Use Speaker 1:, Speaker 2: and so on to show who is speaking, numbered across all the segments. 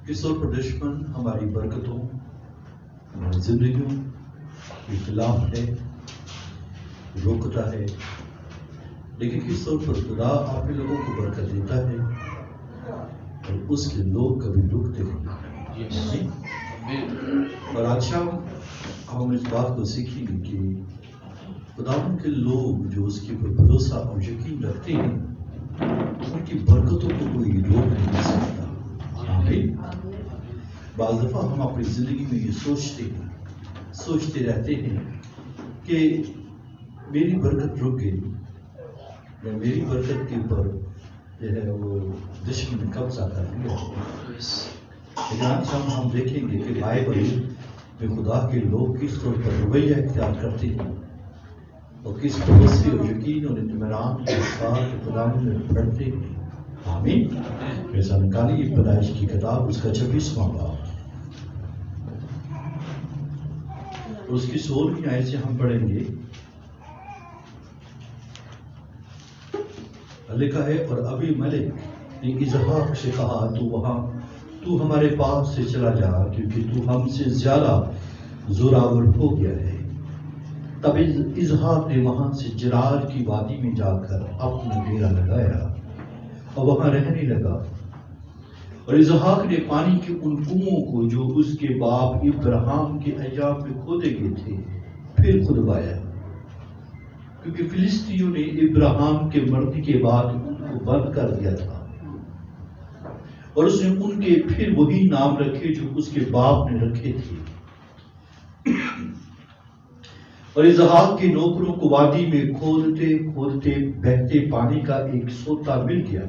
Speaker 1: اس طور پر دشمن ہماری برکتوں، ہماری زندگیوں کے خلاف ہے، روکتا ہے، لیکن کس طور پر خدا اپنے لوگوں کو برکت دیتا ہے اور اس کے لوگ کبھی رکتے نہیں۔ اور آج شام ہم اس بات کو سیکھیں گے کہ خدا کے لوگ جو اس کے پر بھروسہ اور یقین رکھتے ہیں ان کی برکتوں کو کوئی روک نہیں سکتا۔ آمین۔ بعض دفعہ ہم اپنی زندگی میں یہ سوچتے رہتے ہیں کہ میری برکت رک گئی یا میری برکت کے اوپر جو ہے وہ دشمن نے قبضہ کر لیا۔ لیکن آج ہم دیکھیں گے کہ بائبل میں خدا کے لوگ کس طور پر رویہ اختیار کرتے ہیں اور کس بھروسے اور یقین اور اطمینان کے ساتھ خدا میں پڑھتے ہیں۔ آمین۔ ایسا نکالیے پیدائش کی کتاب اس کا 26واں باب، اس کی 16ویں آیت سے ہم پڑھیں گے۔ لکھا ہے، اور ابھی ملک نے اسحاق سے کہا تو ہمارے پاس سے چلا جا کیونکہ تو ہم سے زیادہ زوراور ہو گیا ہے۔ تب اسحاق نے وہاں سے جرار کی وادی میں جا کر اپنا ڈیرا لگایا اور وہاں رہنے لگا۔ اور اسحاق نے پانی کے ان کنوؤں کو جو اس کے باپ ابراہیم کے ایام میں کھودے گئے تھے پھر کھدوایا، کیونکہ فلسطینیوں نے ابراہیم کے مرنے کے بعد ان کو بند کر دیا تھا، اور اس نے ان کے پھر وہی نام رکھے جو اس کے باپ نے رکھے تھے۔ اور اسحاق کے نوکروں کو وادی میں کھودتے کھودتے بہتے پانی کا ایک سوتا مل گیا۔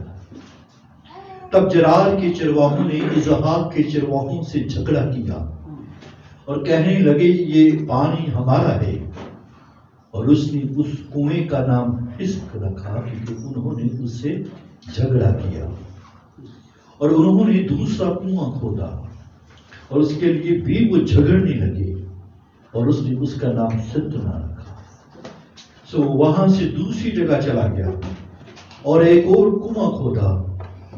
Speaker 1: تب جرار کے چرواہوں نے اسحاق کے چرواہوں سے جھگڑا کیا اور کہنے لگے یہ پانی ہمارا ہے، اور اس نے اس کنویں کا نام حسق رکھا کیونکہ انہوں نے اس سے جھگڑا کیا۔ اور انہوں نے دوسرا کنواں کھودا اور اس کے لیے بھی وہ جھگڑنے لگے، اور اس نے اس کا نام ستنا رکھا۔ سو وہاں سے دوسری جگہ چلا گیا اور ایک اور کنواں کھودا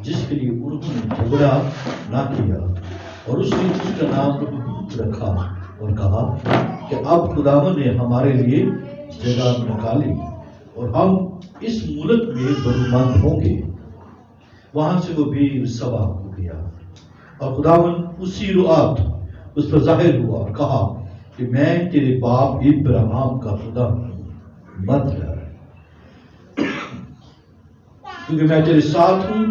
Speaker 1: جس کے لیے انہوں نے جھگڑا نہ کیا، اور اس نے اس کا نام رحوت رکھا اور کہا کہ اب خداوند نے ہمارے لیے جگہ نکالی اور ہم اس ملک میں برومند ہوں گے۔ وہاں سے وہ بیر سوا ہو گیا اور خداوند اسی رات اس پر ظاہر ہوا اور کہا کہ میں تیرے باپ ابراہیم کا خدا ہوں، مت ڈر، کیونکہ میں تیرے ساتھ ہوں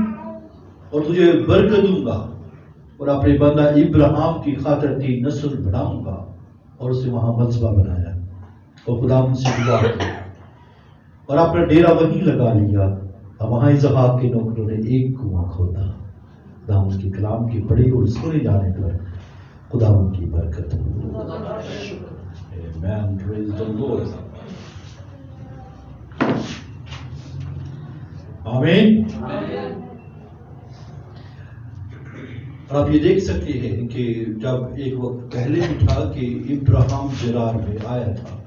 Speaker 1: اور تجھے برکت دوں گا اور اپنے بندہ ابراہیم کی خاطر تیری نسل بڑھاؤں گا۔ اور اسے وہاں مذبح بنایا اور خداوند سے دعا کی اور اپنا ڈیرا وہیں لگا لیا۔ اور وہاں اسحاق کے نوکروں نے ایک کنواں کھودا۔ خداوند کے کلام کی پڑھی اور سنے جانے پر خداوند کی برکت ہو۔ Amen. Praise the Lord. آمین۔ اور آپ یہ دیکھ سکتے ہیں کہ جب ایک وقت پہلے بھی تھا کہ ابراہیم جرار میں آیا تھا،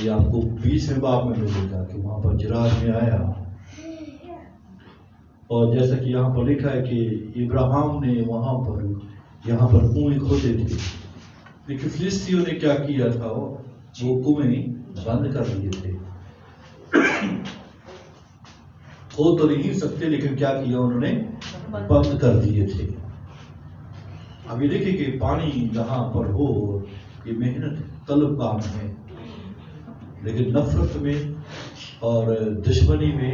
Speaker 1: یہ آپ کو 20ویں باب میں ملے گا کہ وہاں پر جرار میں آیا، اور جیسا کہ یہاں پر لکھا ہے کہ ابراہیم نے وہاں پر یہاں پر کنویں کھودے تھے، لیکن فلسطینیوں نے کیا کیا تھا، وہ کنویں بند کر دیے تھے۔ کھود تو نہیں سکتے لیکن کیا کیا انہوں نے، بند کر دیے تھے۔ اب یہ دیکھیں کہ پانی جہاں پر ہو یہ محنت طلب کام ہے، لیکن نفرت میں اور دشمنی میں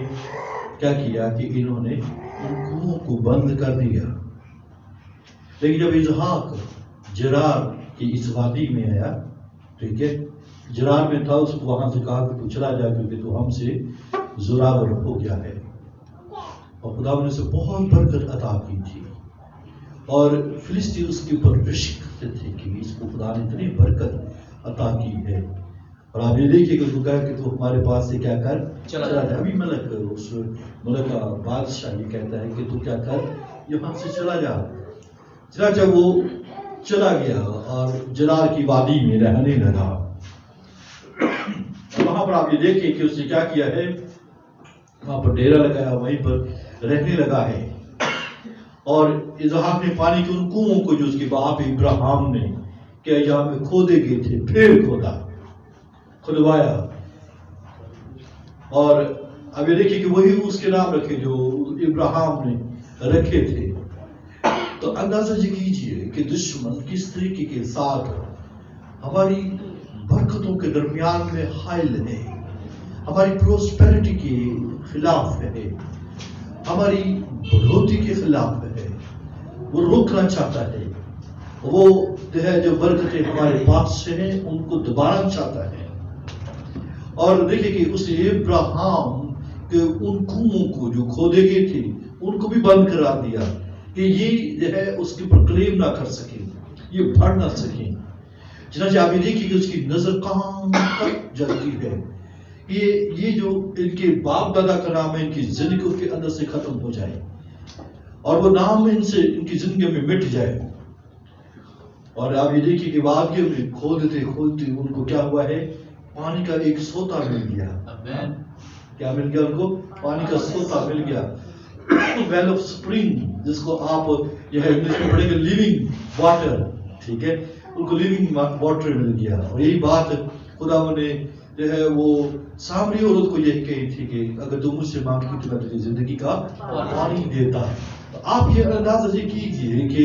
Speaker 1: کیا کیا کہ انہوں نے ان کنوؤں کو بند کر دیا۔ لیکن جب اسحاق جرار کی اس وادی میں آیا، ٹھیک ہے، جرار میں تھا، اس کو وہاں سے کہا کہ تو چلا جا کیونکہ تو ہم سے زوراور ہو گیا ہے، اور خدا نے اسے بہت برکت عطا کی تھی، اور فلسطین اس کے اوپر رشک کرتے تھے کہ اس کو خدا نے اتنی برکت عطا کی ہے۔ اور آپ یہ دیکھیے کہ تو کہا کہ تو ہمارے پاس سے کیا کر چلا جا۔ ابھی ملک اس ملک کا بادشاہ یہ کہتا ہے کہ تو کیا کر یہاں سے چلا جا۔ چنانچہ وہ چلا گیا اور جرار کی وادی میں رہنے لگا۔ وہاں پر آپ یہ دیکھیں کہ اس نے کیا کیا ہے، وہاں پر ڈیرا لگایا، وہیں پر رہنے لگا ہے۔ اور اسحاق نے پانی کے ان کنووں کو جو اس کے باپ ابراہیم نے کیا یہاں میں کھودے گئے تھے پھر کھدوایا. اور اب یہ دیکھیے کہ وہی اس کے نام رکھے جو ابراہیم نے رکھے تھے. تو اندازہ کیجئے کہ دشمن کس طریقے کے ساتھ ہماری برکتوں کے درمیان میں حائل ہے، ہماری پروسپیرٹی کے خلاف ہے، ہماری بڑھوتی کے خلاف ہے. وہ روکنا چاہتا ہے، وہ جو برکتیں ہمارے پاس سے ہیں ان کو دبانا چاہتا ہے. اور دیکھیں کہ اس نے ابراہیم کے ان کنووں کو جو کھودے گئے تھے ان کو بھی بند کرا دیا کہ یہ جو ہے اس کے پر کلیم نہ کر سکے، یہ بڑھ نہ سکے. چنانچہ آپ یہ دیکھیے کہ اس کی نظر کہاں تک جلتی ہے. یہ جو ان کے باپ دادا کا نام ہے ان کی زندگی اس کے اندر سے ختم ہو جائے اور وہ نام ان کی زندگی میں مٹ جائے. اور آپ یہ دیکھیے کہ وادیوں میں کھودتے ان کو کیا ہوا ہے، پانی کا ایک سوتا مل گیا. کیا مل گیا ان کو؟ پانی کا سوتا مل گیا. ویل آف سپرنگ، جس کو آپ یہ ہے انگلش میں پڑھیں گے لیونگ واٹر. ٹھیک ہے، ان کو لیونگ واٹر مل گیا. اور یہی بات خدا نے جو ہے وہ سامری عورت کو یہ کہی تھی کہ اگر تم مجھ سے مانگی تو میں تجھے زندگی کا پانی دیتا. تو آپ یہ اندازہ کیجئے کہ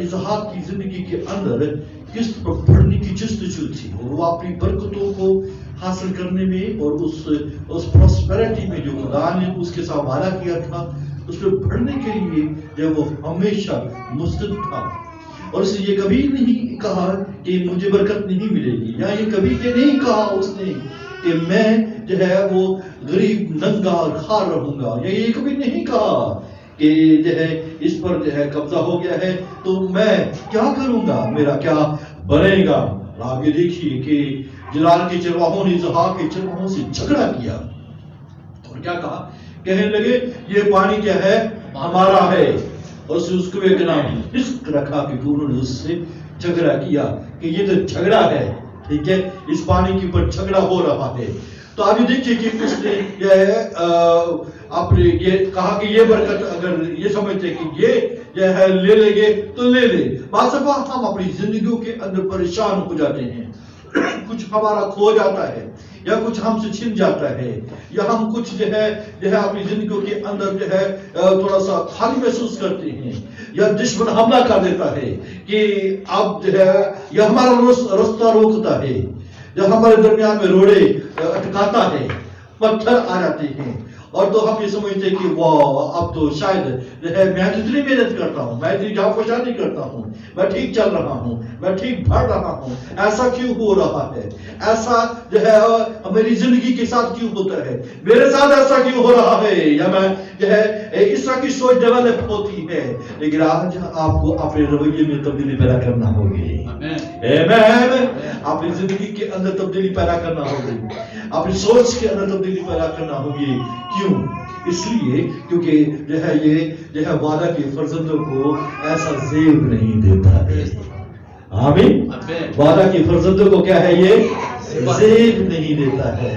Speaker 1: اسحاق کی زندگی کے اندر کس پر بڑھنے کی جستجو تھی، اور وہ اپنی برکتوں کو حاصل کرنے میں اور اس پراسپیرٹی میں جو خدا نے اس کے ساتھ وعدہ کیا تھا اس پہ بڑھنے کے لیے جب وہ ہمیشہ مستعد تھا. اور اس نے یہ کبھی نہیں کہا کہ مجھے برکت نہیں ملے گی، یا یہ کبھی یہ نہیں کہا اس نے کہ میں جو ہے وہ غریب ننگا اور خوار رہوں گا، یا یہ کبھی نہیں کہا کہ جو ہے اس پر جو ہے قبضہ ہو گیا ہے تو میں کیا کروں گا، میرا کیا بنے گا. آپ یہ دیکھیے کہ جلال کے چرواہوں نے اسحاق کے چرواہوں سے جھگڑا کیا اور کیا کہا، کہنے لگے یہ پانی کیا ہے، ہمارا ہے. اور اس کو ایک نام رزق رکھا کہ انہوں نے اس سے جھگڑا کیا کہ یہ تو جھگڑا ہے. ٹھیک ہے، اس پانی کے اوپر جھگڑا ہو رہا ہے. تو ابھی دیکھیے کہ اس نے اپنے یہ کہا کہ یہ برکت اگر یہ سمجھتے کہ یہ جو ہے لے لیں گے تو لے لے. بعض دفعہ ہم اپنی زندگیوں کے اندر پریشان ہو جاتے ہیں، کچھ ہمارا کھو جاتا ہے یا کچھ ہم سے چھن جاتا ہے، یا ہم کچھ جو ہے اپنی زندگیوں کے اندر جو ہے تھوڑا سا خالی محسوس کرتے ہیں، یا دشمن حملہ کر دیتا ہے کہ اب جو ہے یا ہمارا رستہ روکتا ہے، یا ہمارے درمیان میں روڑے اٹکاتا ہے، پتھر آ جاتے ہیں، اور تو ہم یہ سمجھتے ہیں کہ واہ اب تو شاید جو ہے میں اتنی محنت کرتا ہوں، میں اتنی جاں کرتا ہوں، میں ٹھیک چل رہا ہوں، میں ٹھیک بڑھ رہا ہوں، ایسا کیوں ہو رہا ہے، ایسا جو ہے میری زندگی کے ساتھ کیوں ہوتا ہے، میرے ساتھ ایسا کیوں ہو رہا ہے، یا میں جو ہے اس طرح کی سوچ ڈیولپ ہوتی ہے. لیکن آج آپ کو اپنے رویے میں تبدیلی پیدا کرنا ہوگی. اپنی زندگی کے اندر تبدیلی پیدا کرنا ہوگی، اپنی سوچ کے اندر تبدیلی پیدا کرنا ہوگی. کیوں؟ اس لیے کیونکہ جو ہے یہ وعدہ کے فرزندوں کو ایسا زیب نہیں دیتا ہے. آمین. وعدہ کے فرزندوں کو کیا ہے، یہ زیب نہیں دیتا ہے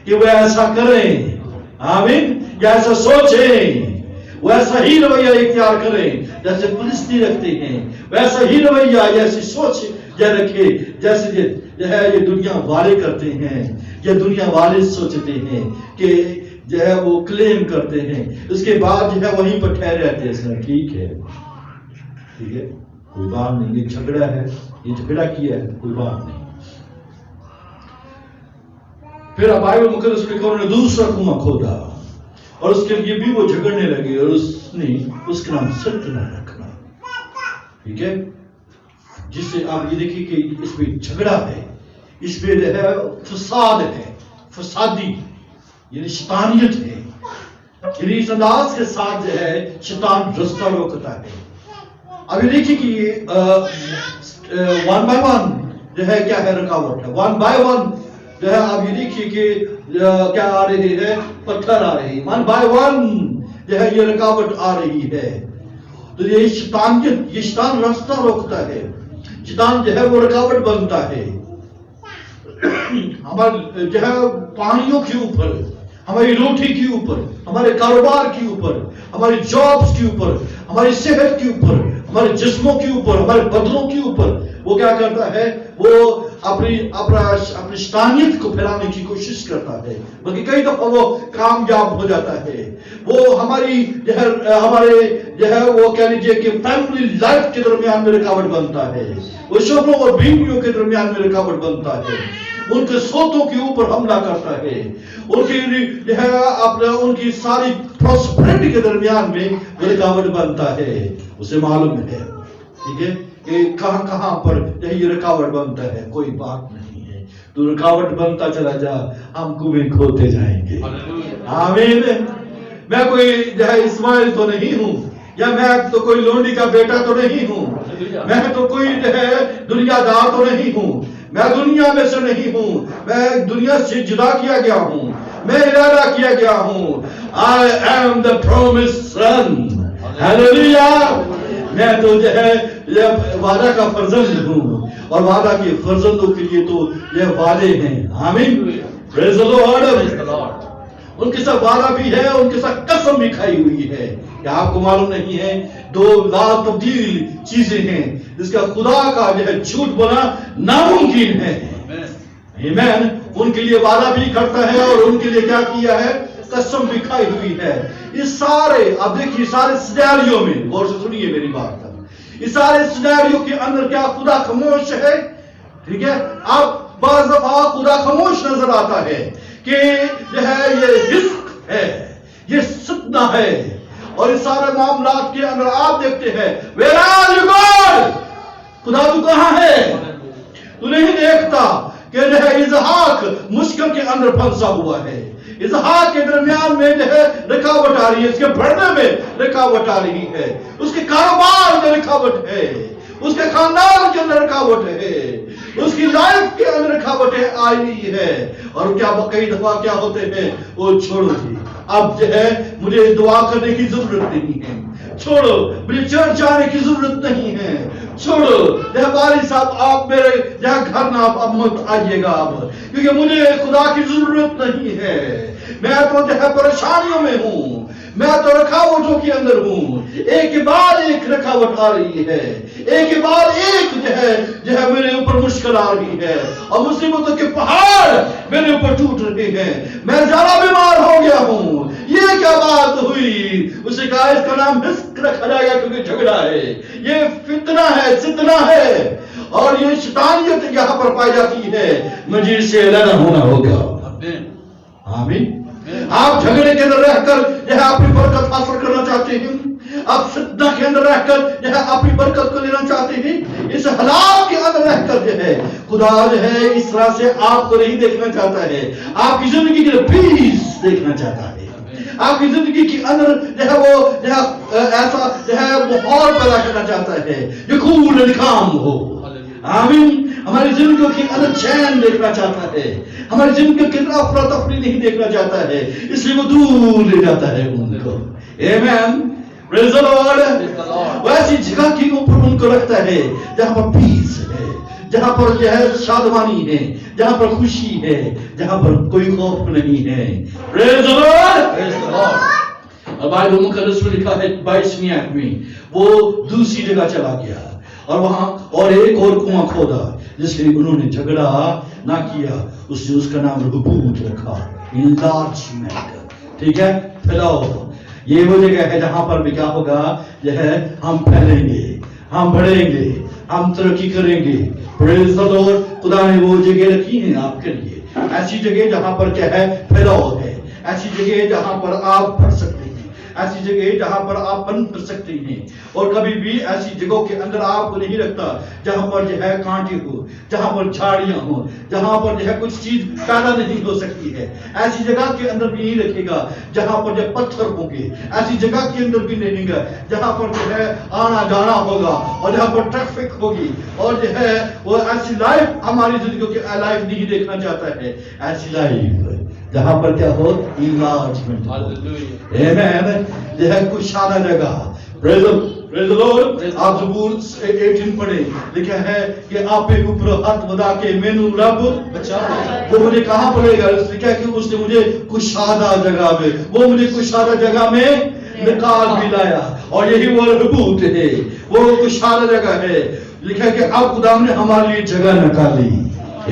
Speaker 1: کہ وہ ایسا کریں. آمین. یا ایسا سوچیں، وہ ایسا ہی رویہ اختیار کریں جیسے فلسطینی رکھتے ہیں، ویسا ہی رویہ ایسی سوچ رکھے جیسے جو ہے یہ دنیا والے کرتے ہیں، یا دنیا والے سوچتے ہیں کہ جو ہے وہ کلیم کرتے ہیں، اس کے بعد جو ہے وہیں پر ٹھہرے رہتے ہیں. ٹھیک ہے کوئی بات نہیں، یہ جھگڑا ہے، یہ جھگڑا کیا ہے، کوئی بات نہیں. پھر بائبل مقدس میں انہوں نے دوسرا کنواں کھودا اور اس کے لیے بھی وہ جھگڑنے لگے، اور اس نے اس کا نام سرکنا رکھا. ٹھیک ہے، جس سے آپ یہ دیکھیں کہ اس میں جھگڑا ہے، اس میں جو ہے فساد ہے، فسادی یعنی شیطانیت ہے، یعنی اس انداز کے ساتھ جو ہے شیطان رستہ روکتا ہے. اب یہ دیکھیے کہ یہ 1 by 1 جو ہے کیا ہے رکاوٹ ہے. 1 by 1 جو ہے آپ یہ دیکھیے کہ کیا آ رہی ہے، پتھر آ رہی ہے. 1 by 1 جو ہے یہ رکاوٹ آ رہی ہے. تو یہ شیطانیت، یہ شیطان راستہ روکتا ہے، شیطان جو ہے وہ رکاوٹ بنتا ہے. ہمارے جو ہے پانیوں کے اوپر हमारी रोटी के ऊपर, हमारे कारोबार के ऊपर, हमारी जॉब्स के ऊपर, हमारी सेहत के ऊपर, हमारे जिस्मों के ऊपर, हमारे बदनों के ऊपर वो क्या करता है? वो अपनी शैतानियत को फैलाने की कोशिश करता है, बल्कि कई दफा वो कामयाब हो जाता है। वो हमारी हमारे वो कह लीजिए कि फैमिली लाइफ के दरमियान में रुकावट बनता है, वो शोहरों और बीवियों के दरमियान में रुकावट बनता है, उनके सोतों के ऊपर हमला करता है, उनकी सारी प्रॉस्पेरिटी के दरमियान में रुकावट बनता है। उसे मालूम है, ठीक है, कि कहां पर ये रुकावट बनता है। कोई बात नहीं है, तो रुकावट बनता चला जा, हम कुएं खोदते जाएंगे। आमीन। मैं कोई इस्माइल तो नहीं हूं, या मैं तो कोई लोंडी का बेटा तो नहीं हूं, मैं तो कोई दुनियादार तो नहीं हूं, मैं दुनिया में से नहीं हूं, मैं दुनिया से जुदा किया गया हूं, मैं इरादा किया गया हूं। I am the promised son. Hallelujah. मैं तो वादा का फर्जंद हूं, और वादा के फर्जंदों के लिए तो यह वादे हैं। आमीन। Praise the Lord. उनके साथ वादा भी है, उनके साथ कसम भी खाई हुई है। क्या आपको मालूम नहीं है? दो तब्दील चीजें हैं जिसका खुदा का झूठ बोलना नामुमकिन है। आमीन। उनके लिए वादा भी करता है, और उनके लिए क्या किया है? कसम भी खाई हुई है। इस सारे, अब देखिए, सारे सिनेरियो में गौर से सुनिए मेरी बात, इस सारे सिनेरियो के अंदर क्या खुदा खामोश है? ठीक है। अब बाज़ दफा खुदा खामोश नजर आता है कि ये रिस्क है, ये सतना है, और इस सारे मामलात के अंदर आप देखते हैं, वेयर आर यू गॉड? खुदा तू कहां है? तू नहीं देखता कि इसहाक मुश्किल के अंदर फंसा हुआ है, इसहाक के दरमियान में रुकावट आ रही है, इसके बढ़ने में रुकावट आ रही है, उसके कारोबार में रुकावट है, उसके खानदान के अंदर रुकावट है, उसकी लाइफ के अंदर रुकावटें आई हुई है। और क्या कई दफा क्या होते हैं? वो छोड़ो जी, अब मुझे दुआ करने की जरूरत नहीं है, छोड़ो, मुझे चर्च आने की जरूरत नहीं है, छोड़ो, बारी साहब आप मेरे घर ना अब मत आइएगा अब, क्योंकि मुझे खुदा की जरूरत नहीं है। मैं तो परेशानियों में हूं, मैं तो रुकावटों के अंदर हूं, एक के बाद एक रुकावट आ रही है, एक के बाद एक मेरे ऊपर मुश्किल आ रही है, और मुसीबतों के पहाड़ मेरे ऊपर टूट रहे हैं, मैं ज्यादा बीमार हो गया हूं। ये क्या बात हुई? उसे कहा इसका नाम रिस्क रखा जाएगा, क्योंकि झगड़ा है, ये फितना है, सितना है, और ये शैतानियत यहाँ पर पाई जाती है। मुझे इससे अलग होना होगा। आमीन। आप झगड़े के अंदर रहकर अपनी बरकत हासिल करना चाहते हैं, आप फितना के अंदर रहकर अपनी बरकत को लेना चाहते हैं, इस हालात के अंदर रहकर खुदा इस तरह से आपको नहीं देखना चाहता है, आपकी जिंदगी के पीस देखना चाहता है, आपकी जिंदगी के अंदर वो ऐसा माहौल पैदा करना चाहता है जो कूल काम हो। आमीन। हमारी जिंदगी के अंदर चैन देखना चाहता है, हमारी जिंदगी के अंदर अफरा तफरी नहीं देखना चाहता है, इसलिए वो दूर ले जाता है उनको। आमीन। Praise the Lord. वैसी जगह के ऊपर उनको रखता है जहां पर पीस है, जहां पर शादमानी है, जहां पर खुशी है, जहां पर कोई खौफ नहीं है। Praise the Lord. बाइबल मुकद्दस में लिखा है 22वीं आयत में, वो दूसरी जगह चला गया और वहां और एक और कुआं खोदा, जिसलिए उन्होंने झगड़ा ना किया, उसने उसका नाम रहोबोत रखा, इनलार्जमेंट। ठीक है, फैलाओ। ये वो जगह है जहां पर भी क्या होगा, हम फैलेंगे, हम बढ़ेंगे, हम तरक्की करेंगे। Praise the Lord. खुदा ने वो जगह रखी है आपके लिए, ऐसी जगह जहां पर क्या है, फैलाव है, ऐसी जगह जहां पर आप बढ़ सकते हैं, ऐसी जगह जहां पर आप बन कर सकते हैं। और कभी भी ऐसी जगहों के अंदर आपको नहीं रखता जहां पर कांटे हो, जहां पर झाड़ियां हो, जहां पर कुछ चीज पैदा नहीं हो सकती है। ऐसी जगह के अंदर भी नहीं रखेगा जहां पर पत्थर होंगे, ऐसी जगह के अंदर भी नहीं रहेगा जहां पर आना जाना होगा, और जहां पर ट्रैफिक होगी, और वो ऐसी लाइफ हमारी जिंदगी की लाइफ नहीं देखना चाहता है। ऐसी लाइफ जहां पर क्या हो, इनलार्जमेंट। आमेन। कुशाना जगह, प्रेज़ Praise the Lord. आप ज़बूर 18 पढ़े, लिखा है कि आप पे ऊपर हाथ बधा के मैनू रब बचाओ। वो मुझे कहाँ पड़ेगा? लिखा है कि उसने मुझे कुशादा जगह में, वो मुझे कुशादा जगह में निकाल भी लाया, और यही वो रबूत है, वो कुशादा जगह है। लिखा है कि आप खुदा ने हमारे लिए जगह निकाली।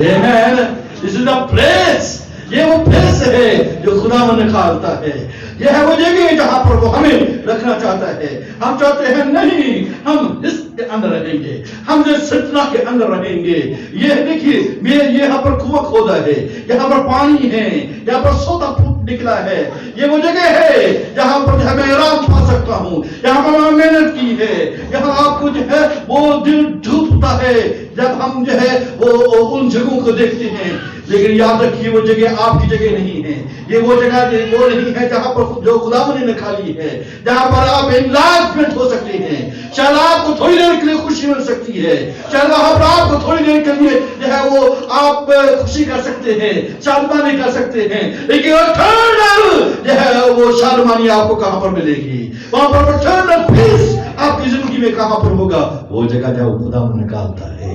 Speaker 1: Amen. This is the place. ये वो प्लेस है जो खुदा में निकालता है। ये है वो जगह जहां पर वो हमें रखना चाहता है। हम चाहते हैं नहीं, हम इसके अंदर रहेंगे, हम जो सतना के अंदर रहेंगे। ये देखिए, ये यहाँ पर कुआं खोदा है, यहाँ पर पानी है, यहाँ पर सोता फूट निकला है। ये वो जगह है जहां पर मैं आराम पा सकता हूँ, यहाँ पर मैंने मेहनत की है। यहाँ आपको जो है वो दिल डूबता है जब हम जो है वो उन जगहों को देखते हैं। लेकिन याद रखिए, वो जगह आपकी जगह नहीं है। ये वो जगह वो नहीं है जहां पर जो खुदा ने निकाली है, जहां पर आप एनलार्जमेंट हो सकते हैं। शायद आपको थोड़ी देर के लिए खुशी मिल सकती है, शायद वहां पर आपको थोड़ी देर के लिए जो है वो आप खुशी कर सकते हैं, शादमानी कर सकते हैं। लेकिन जो है वो शादमानी आपको कहां पर मिलेगी? वहां पर इटर्नल पीस आपकी जिंदगी में कहां पर होगा? वो जगह जहां खुदा निकालता है।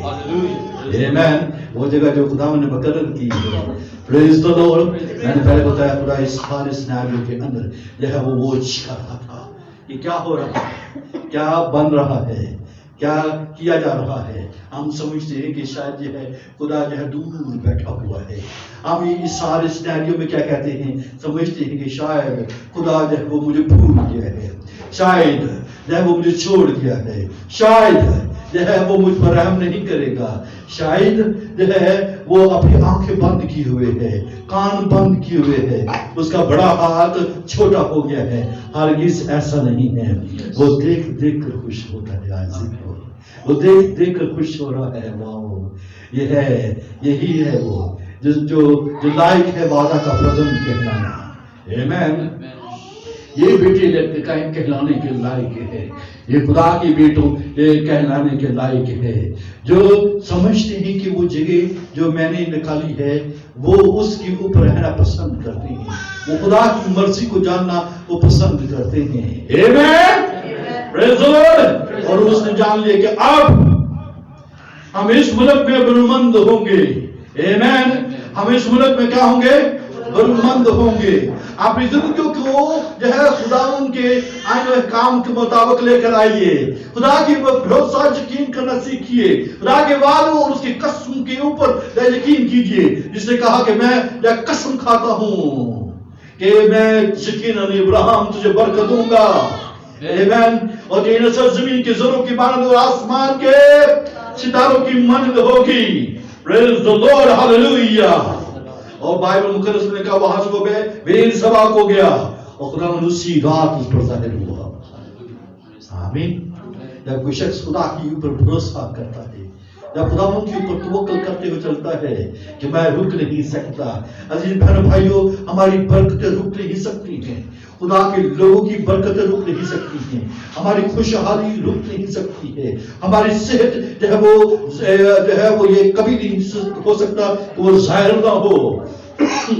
Speaker 1: Amen. वो जगह जो खुदा ने मुकर्रर की है। Praise the Lord. मैंने पहले बताया खुदा इस सारे सिनेरियो के अंदर जो है वो वॉच कर रहा था कि क्या हो रहा है, क्या बन रहा है, क्या किया जा रहा है। हम समझते हैं कि शायद जो है खुदा जो है दूर बैठा हुआ है। हम इस सारे सिनेरियो में क्या कहते हैं, समझते हैं कि शायद खुदा जो है वो मुझे भूल गया है, शायद जो है वो मुझे छोड़ दिया है, शायद जो है वो मुझ पर रहम नहीं करेगा, शायद जो है वो अपनी आंखें बंद किए हुए है, कान बंद किए हुए है, उसका बड़ा हाथ छोटा हो गया है। हरगिज़ ऐसा नहीं है। वो देख देख कर खुश होता है। आज़िक वो देख देख कर खुश हो रहा है। वाह, ये है, यही है वो जो लायक है वादा का प्रजन कहलाना। आमीन। ये बेटे कहलाने के लायक है, ये खुदा के बेटों कहलाने के लायक है, जो समझते हैं कि वो जगह जो मैंने निकाली है वो उसके ऊपर रहना पसंद करते हैं, वो खुदा की मर्जी को जानना वो पसंद करते हैं। आमीन। Praise the Lord. और उसने जान लिया कि अब हम इस मुल्क में बरूमंद होंगे। आमीन। हम इस मुल्क में क्या होंगे? बरूमंद होंगे। अपनी जिंदगियों को जो है खुदा उनके आईने काम के मुताबिक लेकर आइए। खुदा की भरोसा यकीन करना सीखिए। खुदा के वादों और उसकी कसम के ऊपर यकीन कीजिए, जिसने कहा कि मैं कसम खाता हूँ कि मैं यकीनन इब्राहिम तुझे बरकत दूंगा। आमीन। और तेरी नस्ल जमीन के जरों की मानद और आसमान के सितारों की मानद होगी। Praise the Lord. हालेलुया। और बाइबल मुकद्दस में कहा वहां से वो बेसबाक हो गया और खुदा ने उसी रात उस पर जाहिर हुआ। आमीन। जब कोई शख्स खुदा के ऊपर भरोसा करता है, जब खुदा के ऊपर तवक्कुल करते हुए चलता है कि मैं रुक नहीं सकता। अजीज बहन भाइयों, हमारी बरकतें रुक नहीं सकती हैं, खुदा के लोगों की बरकतें रुक नहीं सकती हैं, हमारी खुशहाली रुक नहीं सकती है, हमारी सेहत जो है वो ये कभी नहीं हो सकता कि वो जाहिर ना हो,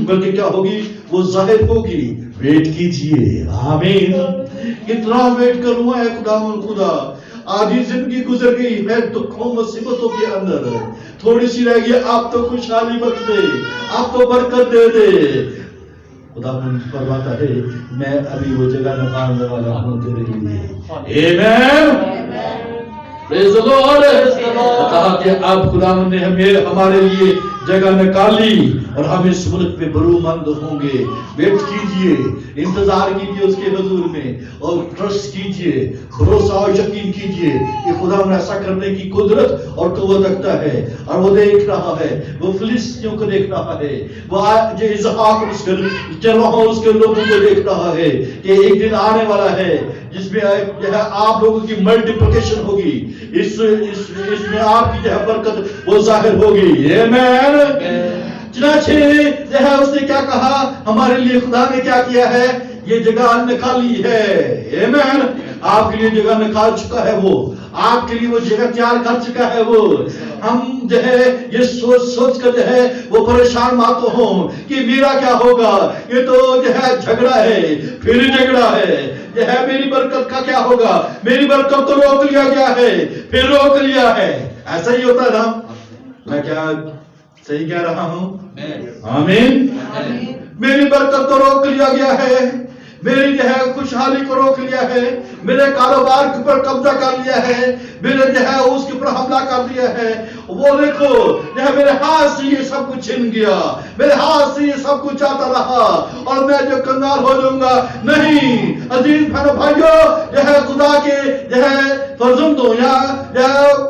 Speaker 1: बल्कि क्या होगी? वो जाहिर होगी। वेट कीजिए। आमीन। कितना वेट करूंगा खुदा। आधी जिंदगी गुजर गई है दुखों मुसीबतों के अंदर, थोड़ी सी रह गई। आप तो खुशहाली बख्श दे, आप तो बरकत दे दे। खुदा फरमाता है मैं अभी वो जगह निकालने वाला हूं तेरे लिए। आमीन। Praise the Lord. कहा कि अब खुदा ने हमारे लिए जगह निकाली और हम इस मुल्क में बरूमंद होंगे। वेट कीजिए, इंतजार कीजिए उसके हुजूर में और ट्रस्ट कीजिए, भरोसा और यकीन कीजिए कि खुदा ने ऐसा करने की कुदरत और कुव्वत रखता है। और वो देख रहा है, वो फिलिस्तीनियों को देख रहा है, वो जो इसहाक उसके लोगों को देख रहा है कि एक दिन आने वाला है जिसमें आप लोगों की मल्टीप्लिकेशन होगी, इसमें आपकी जो है बरकत वो जाहिर होगी। आमीन। चुनाचे जो है उसने क्या कहा? हमारे लिए खुदा ने क्या किया है? ये जगह निकाली है। आमीन। आपके लिए जगह निकाल चुका है, वो आपके लिए वो जगह तैयार कर चुका है। वो हम जो है ये सोच कर जो है वो परेशान मत हो कि मेरा क्या होगा, ये तो जो है झगड़ा है, फिर झगड़ा है, जो है मेरी बरकत का क्या होगा, मेरी बरकत तो रोक लिया गया है, फिर रोक लिया है। ऐसा ही होता है ना? मैं क्या सही कह रहा हूं? आमीन। मेरी बरकत को रोक लिया गया है, मेरी जो है खुशहाली को रोक लिया है, मेरे कारोबार के ऊपर कब्जा कर लिया है, मेरे जो है उसके ऊपर हमला कर दिया है। वो देखो जो है मेरे हाथ से ये सब कुछ छिन गया, मेरे हाथ से ये सब कुछ जाता रहा और मैं जो कंगाल हो जाऊंगा। नहीं अजीज बहनों भाइयों, जो है खुदा के जो है फर्जंदों या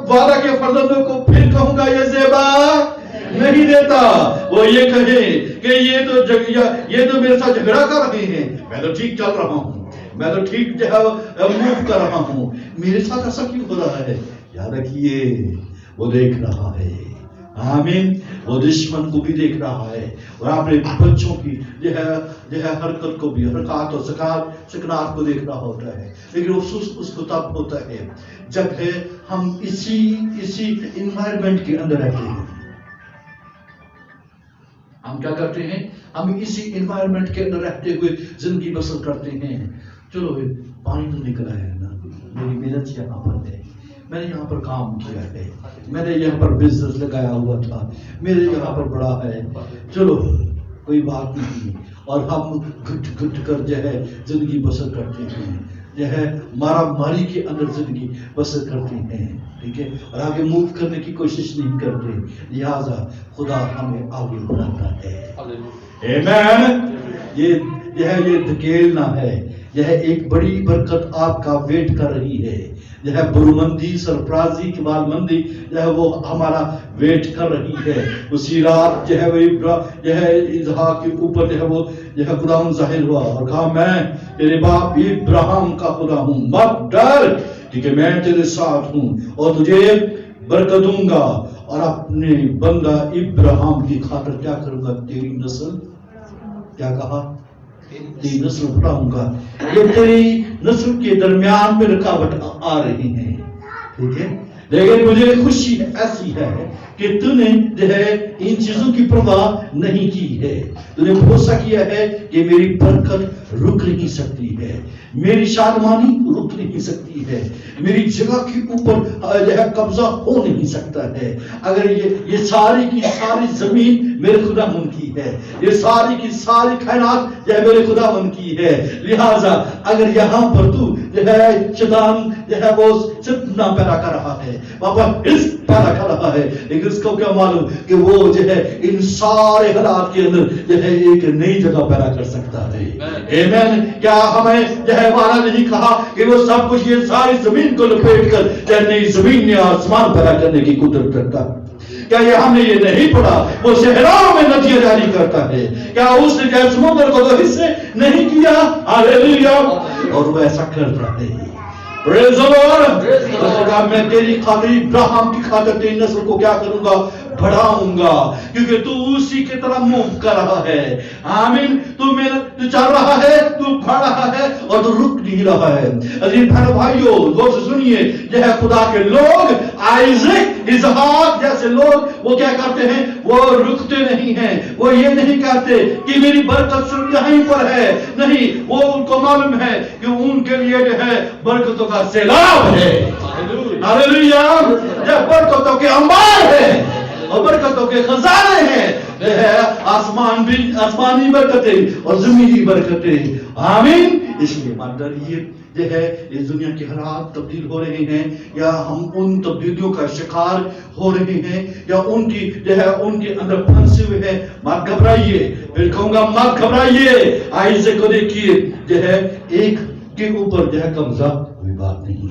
Speaker 1: वादा के फर्जंदों को फिर कहूंगा ये ज़ेबा नहीं देता। वो ये कहे कि ये तो मेरे साथ झगड़ा कर रहे हैं, मैं तो ठीक चल रहा हूँ, मैं तो ठीक जो है मूव कर रहा हूँ, मेरे साथ ऐसा क्यों हो रहा है? याद रखिए वो देख रहा है। आमीन। वो दुश्मन को भी देख रहा है और अपने बच्चों की जो है हरकत को भी, हरकत और सकनात को देख रहा होता है। लेकिन अफसोस उसको तब होता है जब है हम इसी इन्वायरमेंट के अंदर रहते हैं। हम क्या करते हैं? हम इसी एनवायरनमेंट के अंदर रहते हुए जिंदगी बसर करते हैं। चलो पानी तो निकला है ना, मेरी मेहनत यहाँ पर है, मैंने यहाँ पर काम किया है, मैंने यहाँ पर बिजनेस लगाया हुआ था, मेरे यहाँ पर बड़ा है, चलो कोई बात नहीं। और हम घुट घुट कर जो है जिंदगी बसर करते हैं, जो है मारा मारी के अंदर जिंदगी बसर करते हैं, ठीक है, और आगे मूव करने की कोशिश नहीं करते। लिहाजा खुदा हमें आगे बढ़ाता है। आमीन। ये धकेलना है, यह एक बड़ी बरकत आपका वेट कर रही है। यह बुरमंदी, सरफराजी, कमालमंदी जो है वो हमारा वेट कर रही है। उसी रात जो है यह इसहाक के ऊपर जो है वो यह खुदावंद जाहिर हुआ और कहा मैं तेरे बाप इब्राहिम का खुदा हूँ, मत डर क्योंकि मैं तेरे साथ हूँ और तुझे बरकत दूंगा और अपने बंदा इब्राहिम की खातिर क्या करूंगा, तेरी नस्ल, क्या कहा, तेरी नस्ल बढ़ाऊंगा। ये तेरी नस्ल के दरमियान में रुकावट आ रही है, ठीक है, लेकिन मुझे खुशी ऐसी है कि तूने जो है इन चीजों की परवाह नहीं की है। तूने भरोसा किया है कि मेरी बरकत रुक नहीं सकती है, मेरी शादमानी रुक नहीं सकती है, मेरी जगह के ऊपर जो है कब्जा हो नहीं सकता है। अगर ये सारी की सारी जमीन मेरे खुदावंद की है, ये सारी की सारी कायनात जो है मेरे खुदावंद की है। लिहाजा अगर यहाँ पर तू जो है शैतान जो है वो फितना पैदा कर रहा है, बाबा इस पैदा कर रहा है, लेकिन उसको क्या मालूम कि वो जो है इन सारे हालात के अंदर जो है एक नई जगह पैदा कर सकता है। आमीन। क्या हमें जो है वाला नहीं कहा कि वो सब कुछ ये सारी जमीन को लपेट कर चाहे नई जमीन या आसमान पैदा करने की कुदरत करता है? क्या ये हमने ये नहीं पढ़ा वो सहराओं में नदियां जारी करता है? क्या उसने क्या समुद्र को दो हिस्से नहीं किया? हालेलुया। और वो ऐसा करता है। Praise the Lord. मैं तेरी खातिर इब्राहिम की खातिर तेरी नस्ल को क्या करूंगा, बढ़ाऊंगा, क्योंकि तू उसी की तरह मूव कर रहा है। आमीन। तू चल रहा है, तू बढ़ रहा है और तू रुक नहीं रहा है। अजीज बहनों भाइयों गौर से सुनिए, यह खुदा के लोग आइज़क इसहाक जैसे लोग वो क्या करते हैं, वो रुकते नहीं हैं। वो ये नहीं कहते कि मेरी बरकत सिर्फ यहीं पर है, नहीं, वो उनको मालूम है कि उनके लिए जो है बरकतों का सैलाब है। हालेलुया। जब बरकतों के अंबार है और बरकतों के खजाने हैं, आसमानी बरकतें और जमीनी बरकतें। आमीन। इसलिए मत डरिए, जो है इस दुनिया के हालात तब्दील हो रहे हैं या हम उन तब्दीलियों का शिकार हो रहे हैं या उनकी जो है उनके अंदर फंसे हुए हैं, मत घबराइए। फिर कहूंगा मत घबराइए। आइज़क को देखिए, जो है एक के ऊपर जो है कब्जा कोई बात नहीं,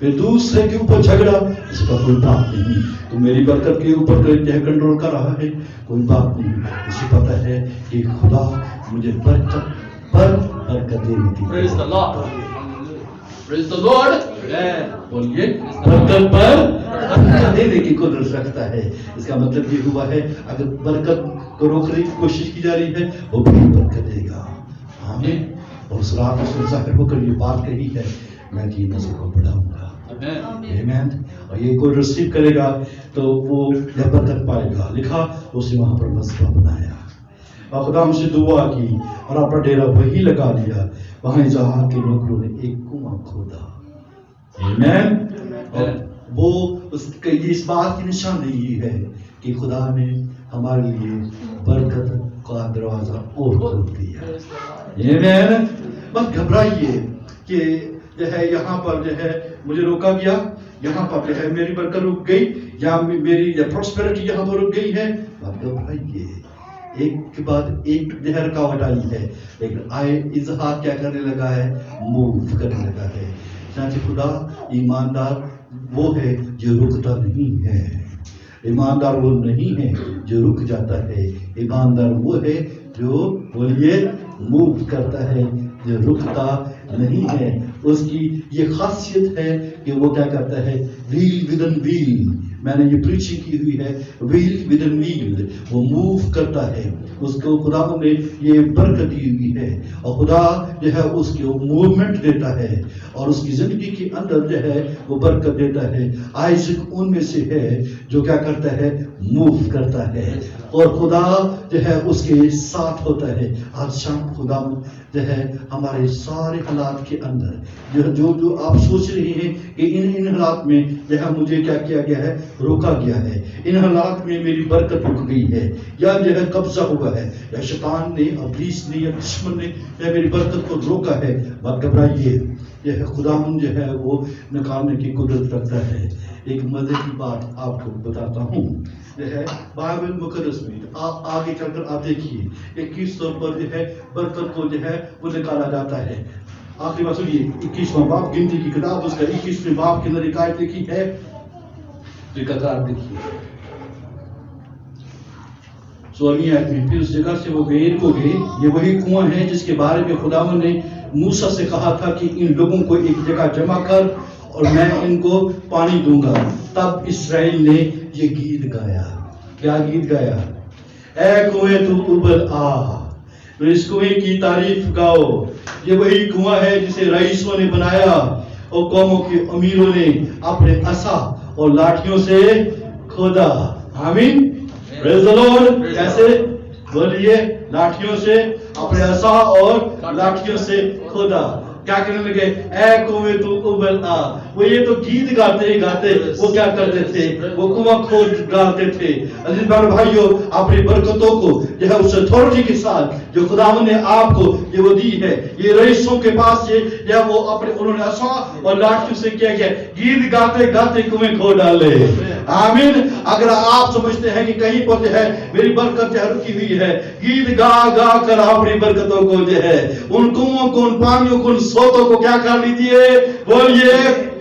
Speaker 1: फिर दूसरे के ऊपर झगड़ा, इसका कोई बात नहीं। तो मेरी बरकत के ऊपर जो है कंट्रोल कर रहा है, कोई बात नहीं। उसे पता है कि खुदा मुझे बरकत पर बरकत देने की,
Speaker 2: प्रेज़ द लॉर्ड,
Speaker 1: बोलिए, बरकत पर बरकत देने की कुदरत रखता है। इसका मतलब ये हुआ है अगर बरकत को रोकने की कोशिश की जा रही है, वो भी बरकत देगा। आमीन। और उस रात उसने जाहिर होकर ये बात कही है, मैं तेरी नस्ल को बढ़ाऊंगा। आमीन। और ये कोई रिसीव करेगा तो वो यह बरकत पाएगा। लिखा उसने वहां पर मस्जिद बनाया और खुदा से दुआ की और अपना डेरा वही लगा दिया। वहां इज़हाक के नौकरों ने एक कुआं खोदा। आमीन। और वो उसके इस बात की निशानी यही है कि खुदा ने हमारे लिए बरकत का दरवाजा और खोल दिया। आमीन। मत घबराइए कि जो है यहाँ पर जो है मुझे रोका गया, यहाँ पर जो है मेरी बरकत रुक गई या मेरी प्रॉस्पेरिटी यहाँ पर रुक गई है। मत घबराइए, एक के बाद एक नहर का वटाई है, लेकिन आए इज़हाक क्या करने लगा है? मूव करने लगा है। खुदा ईमानदार वो है जो रुकता नहीं है। ईमानदार वो नहीं है जो रुक जाता है। ईमानदार वो है जो बोलिए मूव करता है, जो रुकता नहीं है। उसकी ये खासियत है कि वो क्या करता है? Wheel with in wheel. मैंने ये प्रीचिंग की हुई है, व्हील विद इन व्हील। वो मूव करता है, उसको खुदा ने ये बरकत दी हुई है और खुदा जो है उसको मूवमेंट देता है और उसकी जिंदगी के अंदर जो है वो बरकत देता है। आइज़क उनमें से है जो क्या करता है? मूव करता है और खुदा जो है उसके साथ होता है। आज शाम खुदा जो है हमारे सारे हालात के अंदर जो आप सोच रहे हैं कि इन हालात में जो है मुझे क्या किया गया है? रोका गया है, इन हालात में मेरी बरकत रुक गई है या जो है कब्जा हुआ है या शैतान ने, इब्लीस ने या दुश्मन ने या मेरी बरकत को रोका है। मत घबराइए, यह खुदावंद जो है वो निकालने की कुदरत रखता है। एक मजे की बात आपको बताता हूँ, जो है बाइबल मुकद्दस में आप आगे चलकर आप देखिए 21 तौर पर जो है बरकत को जो है वो निकाला जाता है। आखिरी बात सुनिए, 21वां बाब गिनती की किताब उसका 21वें बाब के अंदर एक आयत लिखी है, देखिए 16वीं आयत में। फिर उस जगह से वो गए को गए, ये वही कुआं है जिसके बारे में खुदावंद ने मूसा से कहा था कि इन लोगों को एक जगह जमा कर और मैं इनको पानी दूंगा। तब इस्राएल ने ये गीत गाया। क्या गीत गाया? ऐ कुएं तू उबल आ, तो इस कुएं की तारीफ गाओ। ये वही कुआं है जिसे रईसों ने बनाया और कौमों के अमीरों ने अपने असा और लाठियों से खोदा। आमीन, प्रेज़ द लॉर्ड। कैसे? बोलिए, लाठियों से, अपने असा और लाठियों से खोदा। क्या करने लगे? ऐ कुएं तू उबल आ। वो ये तो गीत गाते गाते वो क्या करते थे? वो कुआं खोद डालते थे। अजीज भाइयों, अपनी बरकतों को जो है उस अथॉरिटी के साथ जो खुदावंद ने आपको ये वो दी है, ये रईसों के पास से या वो अपने उन्होंने असा और लाठियों से किया गया, गीत गाते गाते कुएं खोद डाले। आमीन। अगर आप समझते हैं कि कहीं पर जो है मेरी बरकत जो है रुकी हुई है, गीत गा गा कर अपनी बरकतों को जो है उन कुओं को, उन पानियों को, उन स्रोतों को क्या कर लीजिए? बोलिए,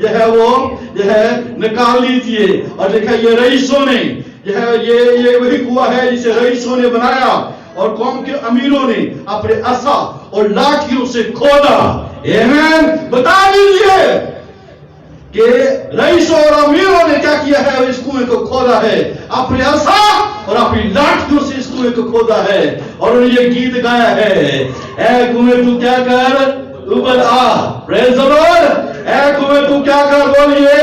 Speaker 1: जो है वो जो है निकाल लीजिए। और देखा ये रईसों ने जो है ये वही कुआं है जिसे रईसों ने बनाया और कौम के अमीरों ने अपने असा और लाठियों से खोदा। आमीन। बता दीजिए कि रईसों और अमीरों ने क्या किया है? इस कुएं को खोदा है, अपने असा और अपनी लाठियों से इस कुएं को खोदा है और उन्होंने ये गीत गाया है, ऐ कुएं तू क्या कर उबल आ। Praise the Lord. ऐ कुएं तू क्या कर, बोलिए,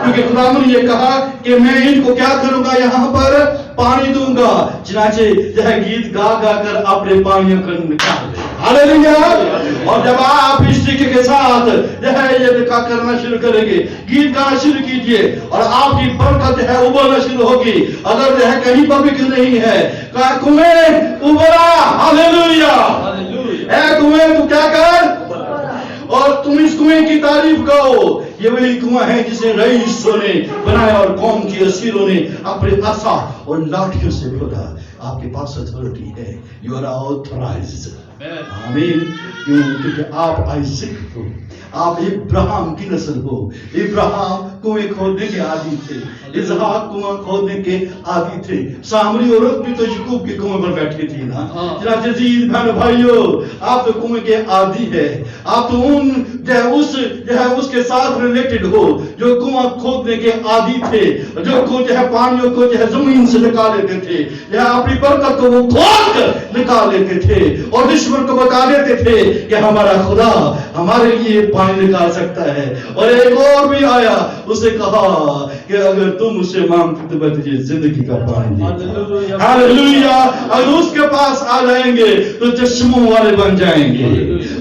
Speaker 1: क्योंकि खुदावंद ने ये कहा कि मैं इनको क्या करूंगा? यहाँ पर पानी दूंगा। चनाचे जो है गीत गा गा कर अपने पानियों को निकाल दे। हालेलुया। और जब आप इस तरीके के साथ जो है ये करना शुरू करेंगे, गीत गाना शुरू कीजिए और आपकी बरकत जो है उबलना शुरू होगी। अगर जो है कहीं पर भी क्यों नहीं है, कुएं उबला। हालेलुया। ऐ कुएं तू क्या कर और तुम इस कुएं की तारीफ गाओ। ये वही कुआं है जिसे रईसों ने बनाया और कौम के असीरों ने अपने असा और लाठियों से खोदा। आपके पास अथॉरिटी है, यू आर ऑथराइज्ड। आमीन। क्यों? क्योंकि आप आइज़क हो, आप इब्राहिम की नस्ल हो। इब्राहिम कुएं खोदने के आदी थे, इज़हाक कुआं खोदने के आदी थे। सामरी औरत भी तो याकूब के कुएं पर बैठी थी ना। चनाचे अजीज बहन भाइयों, आप तो कुएं के आदी है। आप तो उन जो है उसके साथ रिलेटेड हो जो कुआं खोदने के आदी थे, जो है पानियों को जो है जमीन से निकाल लेते थे, या अपनी बरकत को वो खोद कर निकाल लेते थे और दुश्मन को बता देते थे कि हमारा खुदा हमारे लिए पानी निकाल सकता है। और एक और भी आया, उसे कहा कि अगर तुम उसे मांगते तो मैं तुझे जिंदगी का पानी दूंगा। हालेलुया। अगर उसके पास आ जाएंगे तो चश्मों वाले बन जाएंगे,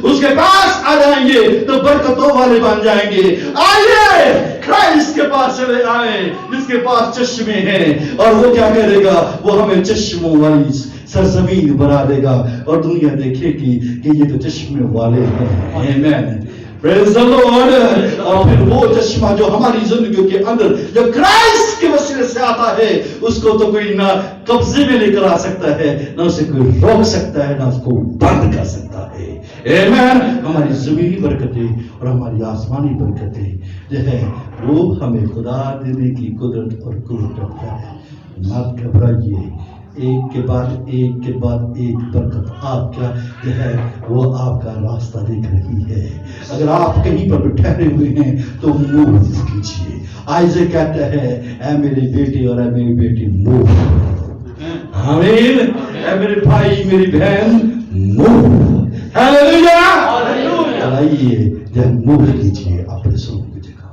Speaker 1: उसके पास आ जाएंगे तो बरकतों वाले बन जाएंगे। आइए क्राइस्ट के पास चले आए जिसके पास चश्मे हैं, और वो क्या करेगा, वो हमें चश्मों वाली सरजमीन बना देगा और दुनिया देखेगी कि ये तो चश्मे वाले हैं। आमीन, प्रेज़ द लॉर्ड। और फिर वो चश्मा जो हमारी जिंदगी के अंदर जो क्राइस्ट के वसीले से आता है, उसको तो कोई ना कब्जे में लेकर आ सकता है, ना उसे कोई रोक सकता है, ना उसको बंद कर सकता है। आमीन। हमारी जमीनी बरकतें और हमारी आसमानी बरकतें जो है वो हमें खुदा देने की कुदरत और कुव्वत रखता है। मत घबराइए, एक के बाद एक बरकत आपका जो है वो आपका रास्ता देख रही है। अगर आप कहीं पर ठहरे हुए हैं तो मूव कीजिए। आइज़ैक कहता है, ऐ मेरे बेटे और ऐ मेरी बेटी मूव। आमीन। ऐ मेरे भाई मेरी बहन मूव। हालेलुया। आइए जब मूव कीजिए अपने स्वरूप की जगह।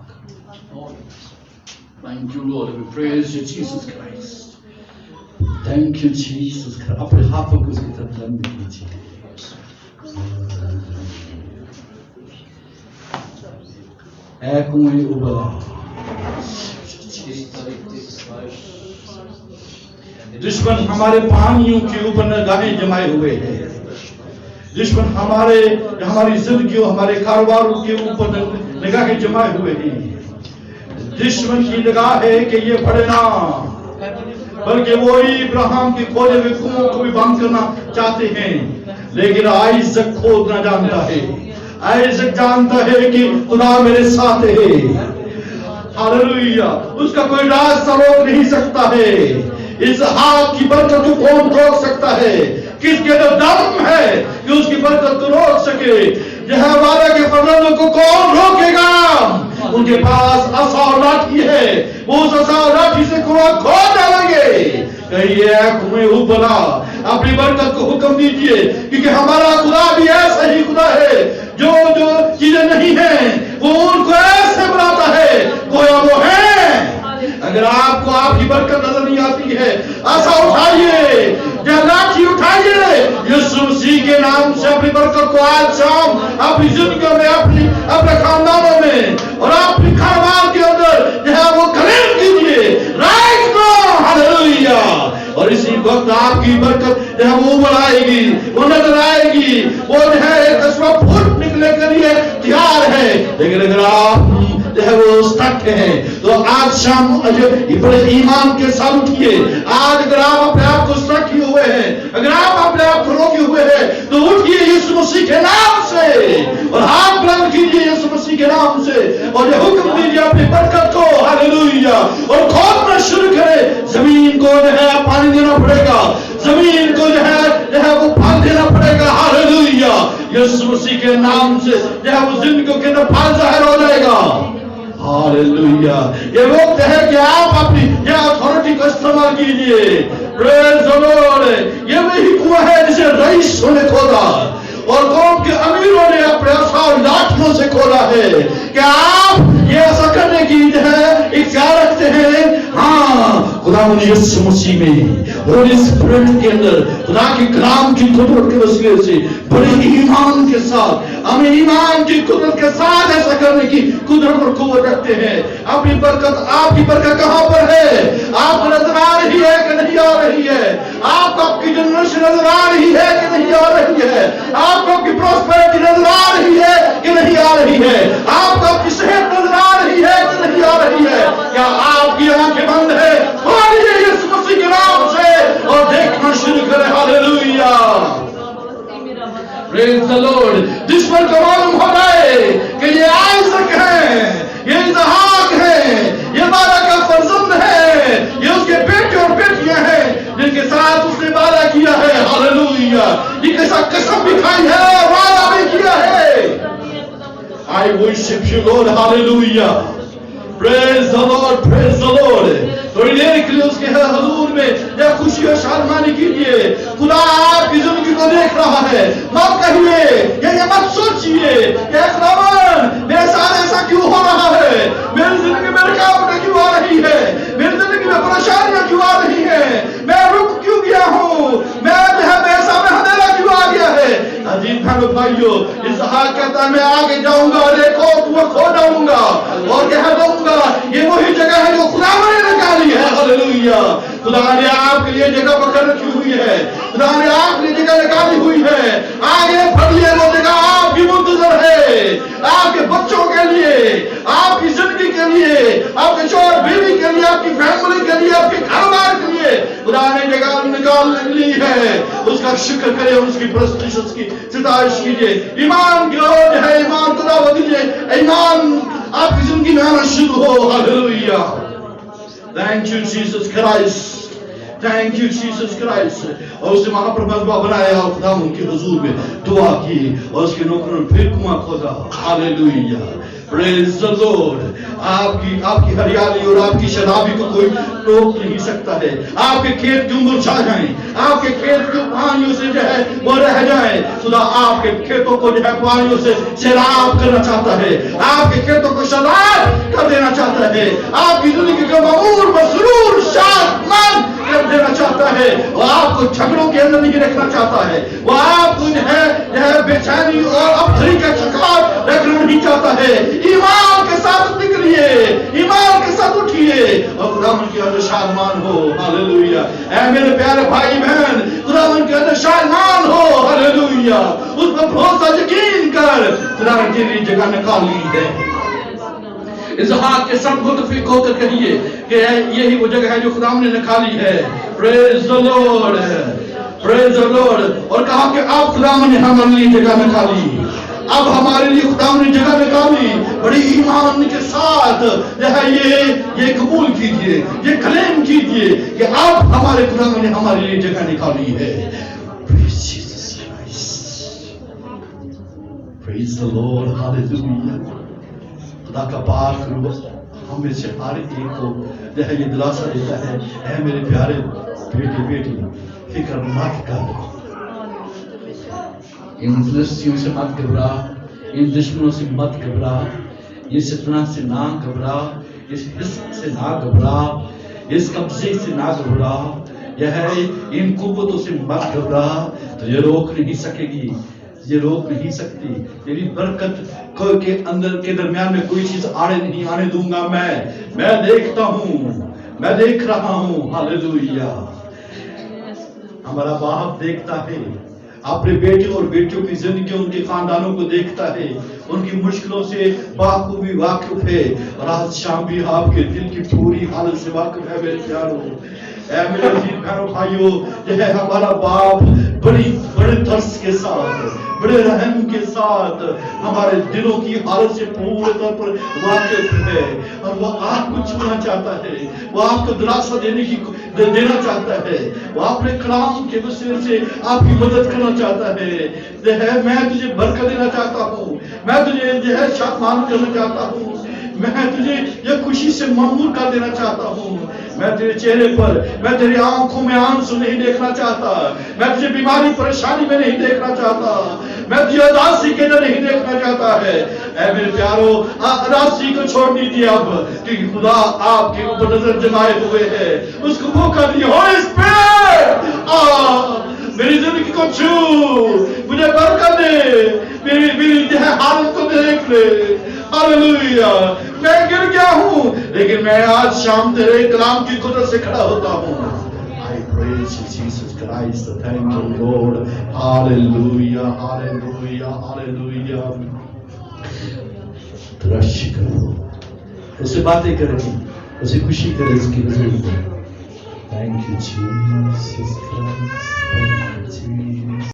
Speaker 1: Thank you Lord, we praise you Jesus Christ. Thank you Jesus Christ. अपने हाथों को उसकी तरफ लंबे कीजिए। ऐ कुएं उबला, दुश्मन हमारे पानियों के ऊपर निगाहें जमाए हुए हैं। दुश्मन हमारी जिंदगी और हमारे कारोबारों के ऊपर निगाहें जमाए हुए हैं। दुश्मन की निगाह है कि ये बढ़े ना, बल्कि वो इब्राहिम के खोले हुए कुओं को भी बंद करना चाहते हैं। लेकिन आइज़ैक खोदना जानता है, आइज़ैक जानता है कि खुदा मेरे साथ है। हालेलुया। उसका कोई रास्ता रोक नहीं सकता है। इस हाथ की बरकत को कौन रोक सकता है? किसके अंदर दम है कि उसकी बरकत को रोक सके? यह वादा के फरमानों को कौन रोकेगा? उनके पास आसा और लाठी है, वो उस आसा और लाठी से कुआं खोद डालेंगे। कहिए कुएं उबला, अपनी बरकत को हुक्म दीजिए, क्योंकि हमारा खुदा भी ऐसा ही खुदा है। जो चीजें नहीं है वो उनको ऐसे बनाता है गोया वो है। अगर आपको आपकी बरकत नजर नहीं आती है, आशा उठाइए, लाठी उठाइए, यीशु मसीह के नाम से अपनी बरकत को आज शाम अपनी जिंदगी में, अपने खानदानों में और अपनी कारोबार के अंदर जो है वो क्लेम कीजिए राइट नाउ। हालेलुया। और इसी वक्त आपकी बरकत जो है वो बढ़ाएगी, वो नजर आएगी, वो जो है एक फूट निकले के लिए तैयार है। लेकिन अगर आप जो है वो स्टक है तो आज शाम बड़े ईमान के साथ उठिए। आज अगर आप अपने आप को स्टक किए हुए हैं, अगर आप अपने आप को रोके हुए हैं, तो उठिए यीशु मसीह के नाम से और हाथ बुलंद कीजिए यीशु मसीह के नाम से और ये हुक्म दीजिए अपनी बरकत को। हालेलुया। और खोदना शुरू करें। जमीन को जो है पानी देना पड़ेगा, जमीन को जो है वो फल देना पड़ेगा। हालेलुया। यीशु मसीह के नाम से जो है वो जिंदगी के अंदर फल जाहिर हो जाएगा। हालेलुया। ये वक्त है कि आप अपनी ये अथॉरिटी को इस्तेमाल कीजिए। Praise the Lord. ये वही कुआं है जिसे रईसों ने खोदा और कौम के अमीरों ने अपने आसा और लाठियों से खोदा है। क्या आप ये ऐसा करने की जो है इच्छा रखते हैं? हाँ, खुदा यीशु मसीह में होली स्पिरिट के अंदर खुदा के कलाम की कुदरत के वसीले से बड़े ईमान के साथ, हमें ईमान की कुदरत के साथ ऐसा करने की कुदरत और कुव्वत रखते हैं। अपनी बरकत, आपकी बरकत कहां पर है? आपको नजर आ रही है कि नहीं आ रही है? आपको आपकी जनरेशन नजर आ रही है कि नहीं आ रही है? आपको आपकी प्रॉस्पेरिटी नजर आ रही है कि नहीं आ रही है? आपको आपकी सेहत नजर आ रही है कि नहीं आ रही है? क्या आपकी आंखें बंद है? बोलिए यीशु मसीह के नाम से और देखना शुरू करें। हालेलुया। Praise the Lord. दुश्मन को मालूम हो जाए कि ये आइज़ैक है, ये इसहाक है, ये वादा का फर्जंद है, ये उसके बेटे और बेटियां हैं जिनके साथ उसने वादा किया है। हालेलुया। जिनके साथ कसम भी खाई है, वादा भी किया है। I worship you Lord. Hallelujah. Praise the Lord, praise the Lord. थोड़ी देर के लिए उसके हुजूर में या खुशी और शादमानी कीजिए। खुदा आपकी जिंदगी को देख रहा है। मत कहिए, ये मत सोचिए कि खुदावन मेरे साथ ऐसा क्यों हो रहा है, मेरी जिंदगी में रुकावटें क्यों आ रही है, मेरी जिंदगी में परेशानियां क्यों आ रही है, मैं रुक क्यों गया हूँ, मैं मेरे सामने अंधेरा क्यों आ गया है। अजीब भाइयों भाइयों, इसहाक कहता है मैं आगे जाऊंगा और एक और कुआं खो डालूंगा और कह दूंगा ये वही जगह है जो खुदा ने निकाली है। हालेलुया। खुदा ने आपके लिए जगह पकड़ रखी हुई है, खुदा ने आपके लिए जगह निकाली हुई है। आगे बढ़िए, वो जगह आपकी मुंतजर है, आपके बच्चों के लिए, आपकी जिंदगी के लिए, आपके शौहर बीवी के लिए, आपकी फैमिली के लिए, आपके कारोबार के लिए खुदा ने जगह निकाल ली है। उसका शुक्र करें, उसकी प्रस्तुति, उसकी सितारिश कीजिए। ईमान की ओर है, ईमान खुदा दीजिए, ईमान आपकी जिंदगी में आना शुरू हो। Hallelujah. Thank you Jesus Christ, thank you Jesus Christ. और उसने महाप्रभु बनाया और खुदा उनके हुजूर में दुआ की और उसके नौकरों ने फिर कुआं खोदा। हालेलुया। Praise the Lord. आपकी हरियाली और आपकी शराबी को कोई रोक नहीं सकता है। आपके खेत क्यों मुरझा जाएं, आपके खेत क्यों पानियों से जो है वो रह जाए, खुदा आपके खेतों को जो है पानियों से सैराब करना चाहता है, आपके खेतों को शराब कर देना चाहता है, आपकी जिंदगी को ममूर मसरूर शादमंद कर देना चाहता है। वो आपको झगड़ों के अंदर नहीं रखना चाहता है, वो आपको जो है बेचैनी और अवधि का शिकार रखना नहीं चाहता है। ईमान के साथ निकलिए, ईमान के साथ उठिए और खुदावन के अंदर शादमान हो। हालेलुया। ऐ मेरे प्यारे भाई बहन, खुदावन के अंदर शादमान हो। हालेलुया। उस पर भरोसा यकीन कर, खुदावन के लिए जगह निकाली है। इसहाक के संग मुतफिक होकर कहिए कि यही वो जगह है जो खुदावन ने निकाली है। Praise the Lord, praise the Lord. और कहा कि अब खुदावन ने हमारे लिए जगह निकाली, अब हमारे लिए खुदावन ने जगह निकाली। बड़ी ईमान के साथ ये कबूल कीजिए, ये क्लेम कीजिए कि अब हमारे खुदावन ने हमारे लिए जगह निकाली है। Praise Jesus Christ. Praise the Lord. Hallelujah. खुदा का पाक रूह हमें से हर एक को ये दिलासा देता है, ऐ मेरे प्यारे बेटे बेटी, फिक्र मत कर, इन फिलिस्तीनियों से मत घबरा, इन दुश्मनों से मत घबरा, इस फितना से ना घबरा, इस हिस्से से ना घबरा, इस कब्जे से ना घबरा, यह इन कुव्वतों से मत घबरा। तो ये रोक नहीं सकेगी, ये रोक नहीं सकती। तेरी बरकत के अंदर के दरमियान में कोई चीज आड़े नहीं आने दूंगा। मैं देखता हूँ, मैं देख रहा हूँ। हालेलुया। हमारा बाप देखता है, अपने बेटे और बेटियों की जिंदगी, उनके खानदानों को देखता है, उनकी मुश्किलों से बाप भी वाकिफ है और आज शाम भी आपके दिल की पूरी हालत से वाकिफ है। मेरे प्यारों, ऐ मेरे अजीज बहनों भाइयों, यह है हमारा बाप बड़े तरस के साथ, बड़े रहम के साथ हमारे दिलों की हालत से पूरे तौर पर वाकिफ है और वो आपको छूना चाहता है, वो आपको दिलासा देना चाहता है, वो अपने कलाम के वसीले से आपकी मदद करना चाहता है। मैं तुझे बरकत देना चाहता हूँ, मैं तुझे जो है शादमान करना चाहता हूँ, मैं तुझे ये खुशी से ममूर कर देना चाहता हूँ। मैं तेरे चेहरे पर, मैं तेरी आंखों में आंसू नहीं देखना चाहता, मैं तुझे बीमारी परेशानी में नहीं देखना चाहता, मैं तुझे उदासी के अंदर नहीं देखना चाहता है। ऐ मेरे प्यारो, उदासी को छोड़ दीजिए अब, क्योंकि खुदा आपके ऊपर नजर जमाए हुए है। उसको मौका दिए, होली स्पिरिट मेरी जिंदगी को छू, मुझे बरकत दे, मेरी हालत को देख ले। हालेलुया। मैं गिर गया हूँ, लेकिन मैं आज शाम तेरे कलाम की कुदरत से खड़ा होता हूँ। I praise you, Jesus Christ. Thank you, Lord. Hallelujah, hallelujah, hallelujah. तराशी करो, उससे बातें करें, उसे खुशी करें, उसकी वजह से। Thank you, Jesus Christ. Thank you, Jesus.